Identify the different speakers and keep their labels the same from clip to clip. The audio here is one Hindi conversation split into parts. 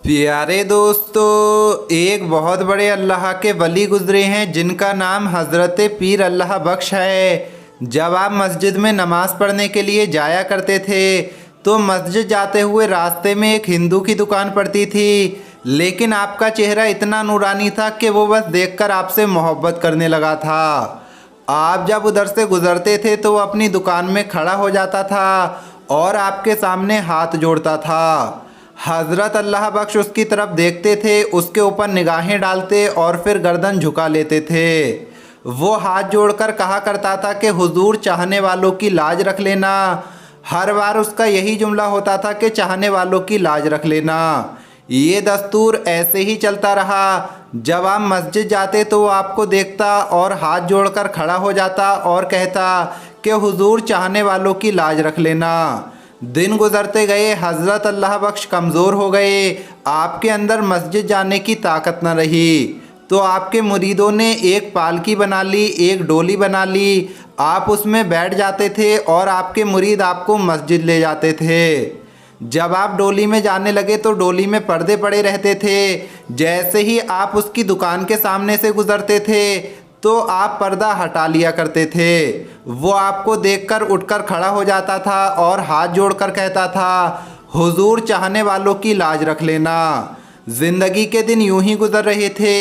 Speaker 1: प्यारे दोस्तों, एक बहुत बड़े अल्लाह के वली गुजरे हैं जिनका नाम हज़रत पीर अल्लाह बख्श है। जब आप मस्जिद में नमाज़ पढ़ने के लिए जाया करते थे तो मस्जिद जाते हुए रास्ते में एक हिंदू की दुकान पड़ती थी, लेकिन आपका चेहरा इतना नूरानी था कि वो बस देखकर आपसे मोहब्बत करने लगा था। आप जब उधर से गुज़रते थे तो वो अपनी दुकान में खड़ा हो जाता था और आपके सामने हाथ जोड़ता था। हज़रत अल्लाह बख्श उसकी तरफ देखते थे, उसके ऊपर निगाहें डालते और फिर गर्दन झुका लेते थे। वो हाथ जोड़कर कहा करता था कि हुजूर, चाहने वालों की लाज रख लेना। हर बार उसका यही जुमला होता था कि चाहने वालों की लाज रख लेना। ये दस्तूर ऐसे ही चलता रहा। जब आप मस्जिद जाते तो वो आपको देखता और हाथ जोड़कर खड़ा हो जाता और कहता कि हुजूर, चाहने वालों की लाज रख लेना। दिन गुजरते गए, हज़रत अल्लाह बख्श कमज़ोर हो गए। आपके अंदर मस्जिद जाने की ताकत न रही तो आपके मुरीदों ने एक पालकी बना ली, एक डोली बना ली। आप उसमें बैठ जाते थे और आपके मुरीद आपको मस्जिद ले जाते थे। जब आप डोली में जाने लगे तो डोली में पर्दे पड़े रहते थे। जैसे ही आप उसकी दुकान के सामने से गुजरते थे तो आप पर्दा हटा लिया करते थे। वो आपको देखकर उठकर खड़ा हो जाता था और हाथ जोड़कर कहता था, हुजूर, चाहने वालों की लाज रख लेना। ज़िंदगी के दिन यूं ही गुजर रहे थे।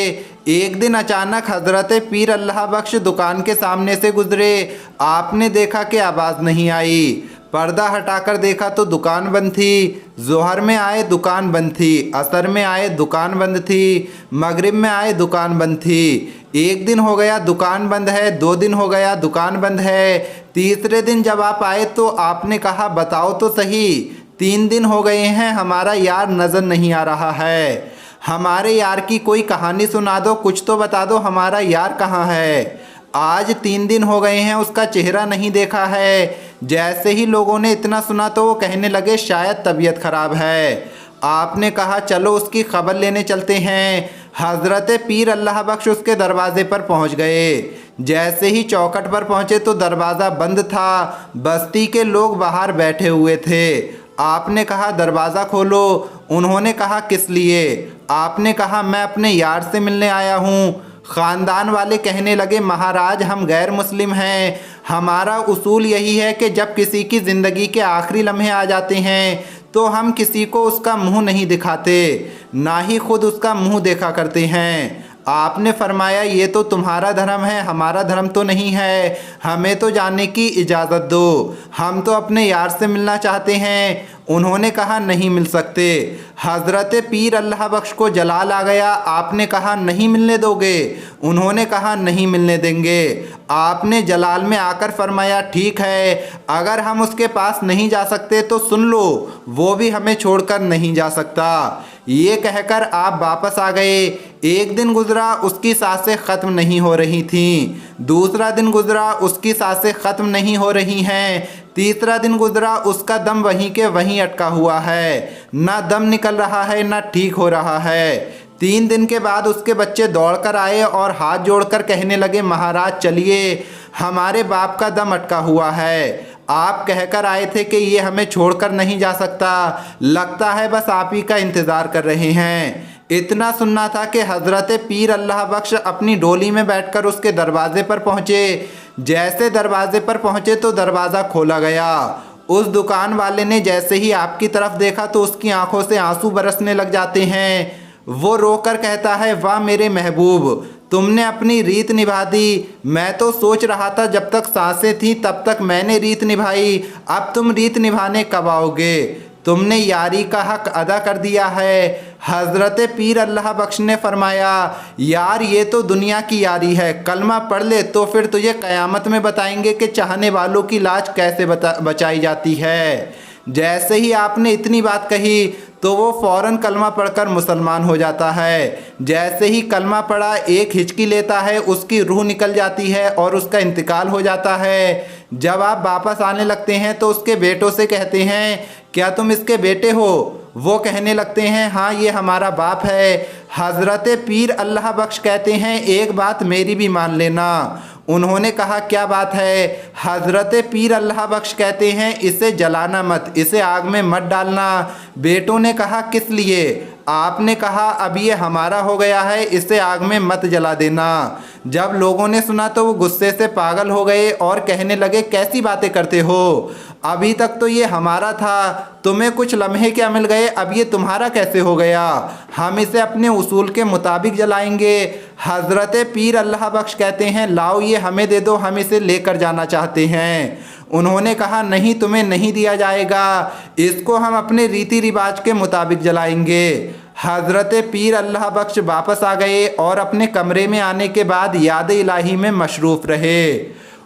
Speaker 1: एक दिन अचानक हज़रत पीर अल्लाह बख्श दुकान के सामने से गुजरे। आपने देखा कि आवाज़ नहीं आई। पर्दा हटाकर देखा तो दुकान बंद थी। जोहर में आए दुकान बंद थी, असर में आए दुकान बंद थी, मगरिब में आए दुकान बंद थी। एक दिन हो गया दुकान बंद है, 2 दिन हो गया दुकान बंद है। तीसरे दिन जब आप आए तो आपने कहा, बताओ तो सही, 3 दिन हो गए हैं हमारा यार नज़र नहीं आ रहा है। हमारे यार की कोई कहानी सुना दो, कुछ तो बता दो, हमारा यार कहाँ है। आज 3 दिन हो गए हैं उसका चेहरा नहीं देखा है। जैसे ही लोगों ने इतना सुना तो वो कहने लगे शायद तबीयत ख़राब है। आपने कहा चलो उसकी खबर लेने चलते हैं। हज़रत पीर अल्लाह बख्श उसके दरवाज़े पर पहुंच गए। जैसे ही चौखट पर पहुंचे तो दरवाज़ा बंद था। बस्ती के लोग बाहर बैठे हुए थे। आपने कहा दरवाज़ा खोलो। उन्होंने कहा किस लिए? आपने कहा मैं अपने यार से मिलने आया हूँ। ख़ानदान वाले कहने लगे, महाराज, हम गैर मुस्लिम हैं। हमारा उसूल यही है कि जब किसी की ज़िंदगी के आखिरी लम्हे आ जाते हैं तो हम किसी को उसका मुंह नहीं दिखाते, ना ही खुद उसका मुंह देखा करते हैं। आपने फरमाया ये तो तुम्हारा धर्म है, हमारा धर्म तो नहीं है। हमें तो जाने की इजाज़त दो, हम तो अपने यार से मिलना चाहते हैं। उन्होंने कहा नहीं मिल सकते। हज़रत पीर अल्लाह बख्श को जलाल आ गया। आपने कहा नहीं मिलने दोगे? उन्होंने कहा नहीं मिलने देंगे। आपने जलाल में आकर फरमाया ठीक है, अगर हम उसके पास नहीं जा सकते तो सुन लो, वो भी हमें छोड़कर नहीं जा सकता। ये कहकर आप वापस आ गए। एक दिन गुजरा, उसकी सांसें ख़त्म नहीं हो रही थीं। दूसरा दिन गुजरा, उसकी सांसें ख़त्म नहीं हो रही हैं। तीसरा दिन गुजरा, उसका दम वहीं के वहीं अटका हुआ है, ना दम निकल रहा है ना ठीक हो रहा है। 3 दिन के बाद उसके बच्चे दौड़कर आए और हाथ जोड़कर कहने लगे, महाराज चलिए, हमारे बाप का दम अटका हुआ है। आप कहकर आए थे कि ये हमें छोड़कर नहीं जा सकता, लगता है बस आप ही का इंतज़ार कर रहे हैं। इतना सुनना था कि हज़रत पीर अल्लाह बख्श अपनी डोली में बैठकर उसके दरवाज़े पर पहुँचे। जैसे दरवाज़े पर पहुँचे तो दरवाज़ा खोला गया। उस दुकान वाले ने जैसे ही आपकी तरफ देखा तो उसकी आंखों से आंसू बरसने लग जाते हैं। वो रोकर कहता है, वाह मेरे महबूब, तुमने अपनी रीत निभा दी। मैं तो सोच रहा था जब तक सांसें थीं तब तक मैंने रीत निभाई, अब तुम रीत निभाने कब आओगे? तुमने यारी का हक अदा कर दिया है। हज़रत पीर अल्लाह बख्श ने फरमाया, यार ये तो दुनिया की यारी है, कलमा पढ़ ले तो फिर तुझे क़यामत में बताएंगे कि चाहने वालों की लाज कैसे बचाई जाती है। जैसे ही आपने इतनी बात कही तो वो फ़ौरन कलमा पढ़कर मुसलमान हो जाता है। जैसे ही कलमा पढ़ा, एक हिचकी लेता है, उसकी रूह निकल जाती है और उसका इंतकाल हो जाता है। जब आप वापस आने लगते हैं तो उसके बेटों से कहते हैं, क्या तुम इसके बेटे हो? वो कहने लगते हैं, हाँ ये हमारा बाप है। हज़रत पीर अल्लाह बख्श कहते हैं, एक बात मेरी भी मान लेना। उन्होंने कहा क्या बात है? हज़रत पीर अल्लाह बख्श कहते हैं इसे जलाना मत, इसे आग में मत डालना। बेटों ने कहा किस लिए? आपने कहा अब ये हमारा हो गया है, इसे आग में मत जला देना। जब लोगों ने सुना तो वो गुस्से से पागल हो गए और कहने लगे कैसी बातें करते हो, अभी तक तो ये हमारा था, तुम्हें कुछ लम्हे क्या मिल गए, अब ये तुम्हारा कैसे हो गया? हम इसे अपने उसूल के मुताबिक जलाएंगे। हज़रत पीर अल्लाह बख्श कहते हैं लाओ ये हमें दे दो, हम इसे लेकर जाना चाहते हैं। उन्होंने कहा नहीं, तुम्हें नहीं दिया जाएगा, इसको हम अपने रीति रिवाज के मुताबिक जलाएंगे। हज़रत पीर अल्लाह बख्श वापस आ गए और अपने कमरे में आने के बाद याद इलाही में मशरूफ़ रहे।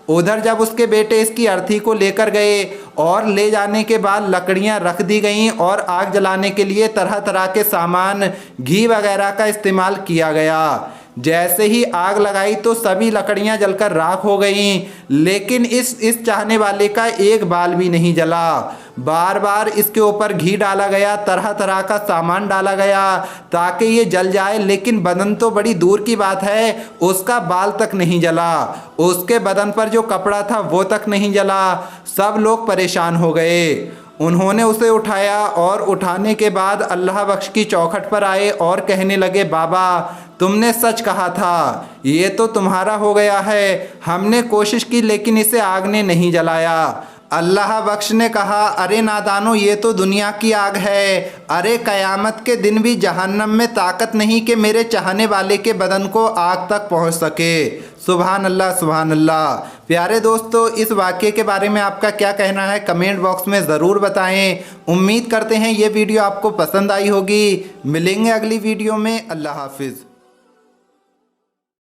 Speaker 1: उधर जब उसके बेटे इसकी अर्थी को लेकर गए और ले जाने के बाद लकड़ियां रख दी गईं और आग जलाने के लिए तरह तरह के सामान, घी वगैरह का इस्तेमाल किया गया। जैसे ही आग लगाई तो सभी लकड़ियां जलकर राख हो गईं, लेकिन इस चाहने वाले का एक बाल भी नहीं जला। बार बार इसके ऊपर घी डाला गया, तरह तरह का सामान डाला गया ताकि ये जल जाए, लेकिन बदन तो बड़ी दूर की बात है, उसका बाल तक नहीं जला, उसके बदन पर जो कपड़ा था वो तक नहीं जला। सब लोग परेशान हो गए। उन्होंने उसे उठाया और उठाने के बाद अल्लाह बख्श की चौखट पर आए और कहने लगे बाबा तुमने सच कहा था, ये तो तुम्हारा हो गया है, हमने कोशिश की लेकिन इसे आग ने नहीं जलाया। अल्लाह बख्श ने कहा अरे नादानो, ये तो दुनिया की आग है, अरे क़यामत के दिन भी जहन्नम में ताकत नहीं कि मेरे चाहने वाले के बदन को आग तक पहुंच सके। सुभान अल्लाह सुभान अल्लाह। प्यारे दोस्तों, इस वाक़े के बारे में आपका क्या कहना है कमेंट बॉक्स में ज़रूर बताएं। उम्मीद करते हैं ये वीडियो आपको पसंद आई होगी। मिलेंगे अगली वीडियो में। अल्लाह हाफिज़।